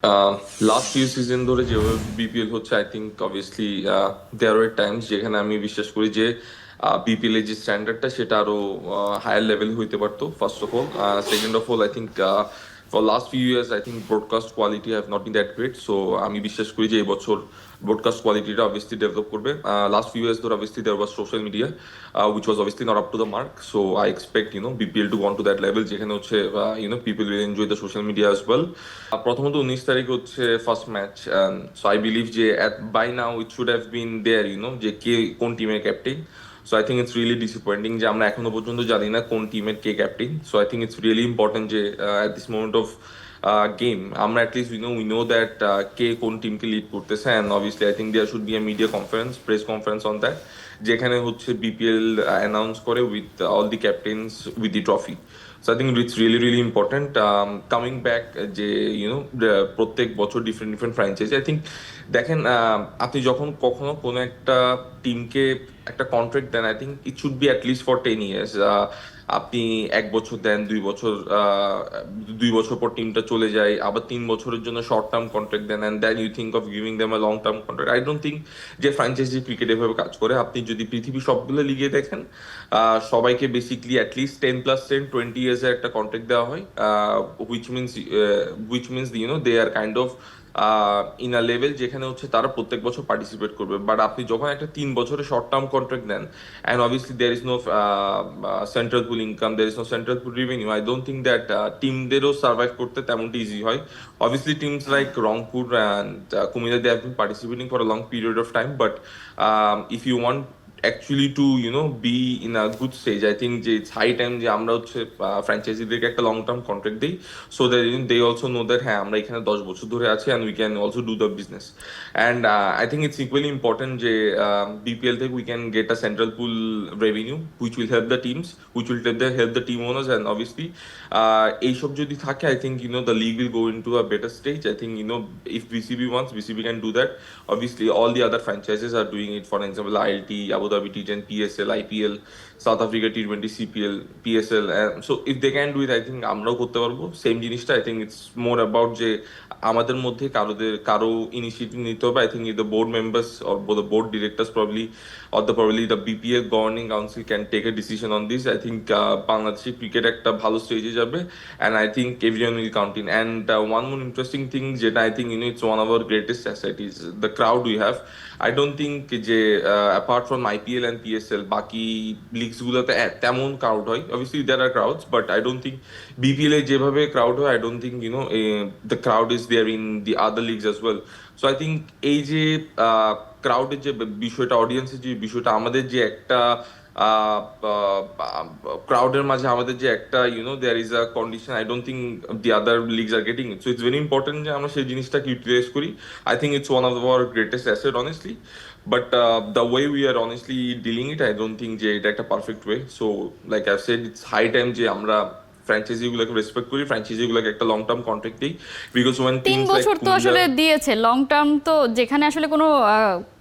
Last few season ধরে যেভাবে BPL হচ্ছে I think obviously there are times যেখানে আমি বিশ্বাস করি যে বিপিএল এর যে স্ট্যান্ডার্ডটা সেটা আরো হায়ার লেভেল হইতে পারতো first of all. Second of all I think for last few years I think broadcast quality have not been that great, so আমি বিশ্বাস করি যে এই বছর ব্রডকাস্ট কোয়ালিটিটা অবভিয়াসলি ডেভেলপ করবে। লাস্ট ফিউ ইয়ার্স ধরে obviously there was social media which was obviously not up to the mark, so I expect BPL to go on to that level যেখানে হচ্ছে people will enjoy the social media as well. প্রথমত 19 তারিখ হচ্ছে first match, so I believe যে by now it should have been there যে কে কোন টিমের captain. So I think it's really disappointing যে আমরা এখনো পর্যন্ত জানি না কোন টিমের কে captain. So I think it's really important যে at this moment of game আমরা অ্যাটলিস্ট উই নো দ্যাট কে কোন টিমকে লিড করতেছে, and obviously I think there should be a media conference, press conference on that, যেখানে হচ্ছে BPL announce করে with all the captains with the trophy. So I think it's really really important. Coming back যে প্রত্যেক বছর different different franchise I think দেখেন, আপনি যখন কখনো কোনো একটা টিমকে একটা কন্ট্রাক্ট দেন I think it should be at least for 10 years. আপনি 1 বছর দেন, 2 বছর, 2 বছর পর টিমটা চলে যায়, আবার 3 বছরের জন্য শর্ট টার্ম কন্ট্রাক্ট দেন, and then you think of giving them a long term contract. I don't think যে ফ্র্যাঞ্চাইজি ক্রিকেট এভাবে কাজ করে। আপনি যদি পৃথিবীর সবগুলো লিগে দেখেন, সবাইকে বেসিকলি অ্যাটলিস্ট 10+10 20 ইয়ার্স এর একটা কন্ট্রাক্ট দেওয়া হয়, which means they are kind of in a level যেখানে হচ্ছে তারা প্রত্যেক বছর পার্টিসিপেট করবে। বাট আপনি যখন একটা 3 বছরের শর্ট টার্ম কন্ট্রাক্ট নেন, and obviously there is no central pool income, there is no central pool revenue, I don't think that টিমদেরও সার্ভাইভ করতে তেমনটা ইজি হয়। Obviously, teams like Rangpur and Kumila, they have been participating for a long period of time. But if you want actually to be in a good stage, I think যে it's high time যে আমরা হচ্ছে ফ্র্যাঞ্চাইজিদেরকে একটা long term contract দিই, so that they also know that হ্যাঁ আমরা এখানে 10 বছর ধরে আছি and we can also do the business. And I think it's equally important যে বিপিএল থেকে we can get a central pool revenue which will help the teams, which will help the team owners, and obviously এইসব যদি থাকে I think the league will go into a better stage. I think if BCB wants, BCB can do that. Obviously all the other franchises are doing it, for example ILT, Abu Dhabi T10, PSL, IPL, South Africa T20, CPL, PSL, and so if they can do it I think আমরাও করতে পারবো same জিনিসটা। I think it's more about যে আমাদের মধ্যে কারো initiative নিতে হবে। I think the board members or the board directors probably the BPL governing council can take a decision on this. I think Bangladeshi cricket একটা ভালো স্টেজে যাবে, and I think everyone will count in. And one more interesting thing যেটা I think it's one of our greatest assets is the crowd we have. I don't think যে apart from IPL and PSL বাকি leagues গুলোতে তেমন crowd হয়। Obviously there are crowds, but I don't think BPL এ যেভাবে crowd হয় I don't think the crowd is there in the other leagues as well. So I think এই যে ক্রাউডের যে বিষয়টা, অডিয়েন্সের যে বিষয়টা, আমাদের যে একটা ক্রাউডের মাঝে আমাদের যে একটা there is a condition, I don't think the other leagues are getting it. So it's very important যে আমরা সেই জিনিসটাকে ইউটিলাইজ করি। I think it's one of our greatest asset honestly, but the way we are honestly dealing it I don't think যে এটা একটা perfect way. So like I said it's high time যে আমরা ফ্র্যাঞ্চাইজিগুলোকে রেসপেক্ট করি, ফ্র্যাঞ্চাইজিগুলোকে একটা লং টার্ম কন্ট্রাক্ট দিই, বিকজ ওয়েন তিন টিমস লাইক বছর তো কুমিল্লা। আসলে দিয়েছে লং টার্ম, তো যেখানে আসলে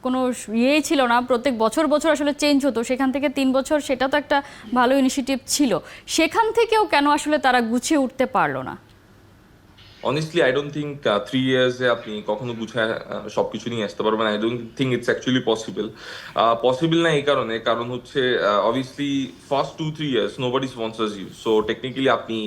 কোনো ইয়েই ছিল না, প্রত্যেক বছর বছর আসলে চেঞ্জ হতো, সেখান থেকে 3 বছর, সেটা তো একটা ভালো ইনিশিয়েটিভ ছিল। সেখান থেকেও কেন আসলে তারা গুছিয়ে উঠতে পারলো না? অনেস্টলি আই ডোন্ট থিঙ্ক 3 ইয়ার্সে আপনি কখনো গুছায় সবকিছু নিয়ে আসতে পারবেন। I don't think it's actually possible না। এই কারণ হচ্ছে obviously first 2-3 years nobody sponsors you, so technically আপনি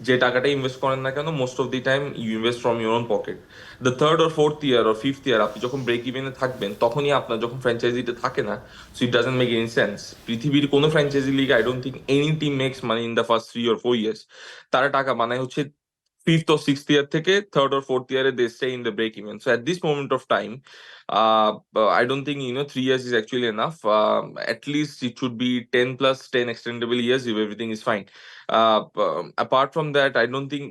যে টাকাটা ইনভেস্ট করেন না কেন most of the time you invest from your own pocket. The third or fourth year or fifth year আপনি যখন ব্রেক ইভেনে থাকবেন তখনই আপনার যখন ফ্র্যাঞ্চাইজিতে থাকে না, so it doesn't make any sense. পৃথিবীর কোনো franchise league I don't think any team makes money in the first 3 or 4 years. তারা টাকা বানায় হচ্ছে fifth or sixth year থেকে third or fourth year they stay in the break even. So at this moment of time, I don't think 3 years is actually enough. At least it should be 10+10 extendable years if everything is fine. Apart from that, I don't think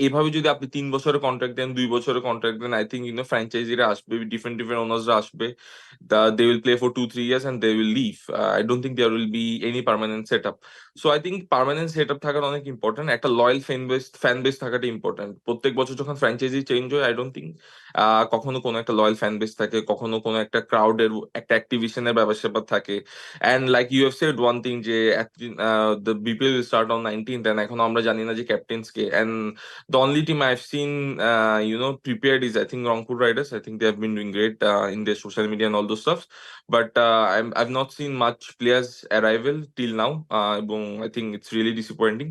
এভাবে যদি আপনি 3 বছরের contract দেন, 2 বছরের contract then, I think ফ্র্যাঞ্চাইজিরা আসবে, different different ওনার্সরা আসবে, they will play for 2-3 years and they will leave. I don't think there will be any permanent setup. So I think permanent setup থাকাটা অনেক important, একটা loyal fan base থাকাটা important. প্রত্যেক বছর যখন franchise change হয়, I don't think কখনো কোনো একটা লয়াল ফ্যান বেস থাকে, কখনো কোনো একটা ক্রাউডের একটা অ্যাক্টিভিশনের ব্যাপার-স্যাপার থাকে। And like you have said one thing যে the BPL will start on 19th and এখনো আমরা জানি না যে ক্যাপ্টেন্স কে। And the only team I have seen prepared is I think Rangpur Riders. I think they have been doing great in their social media and all those stuff. But I've not seen much players arrival till now. এবং I think it's really disappointing.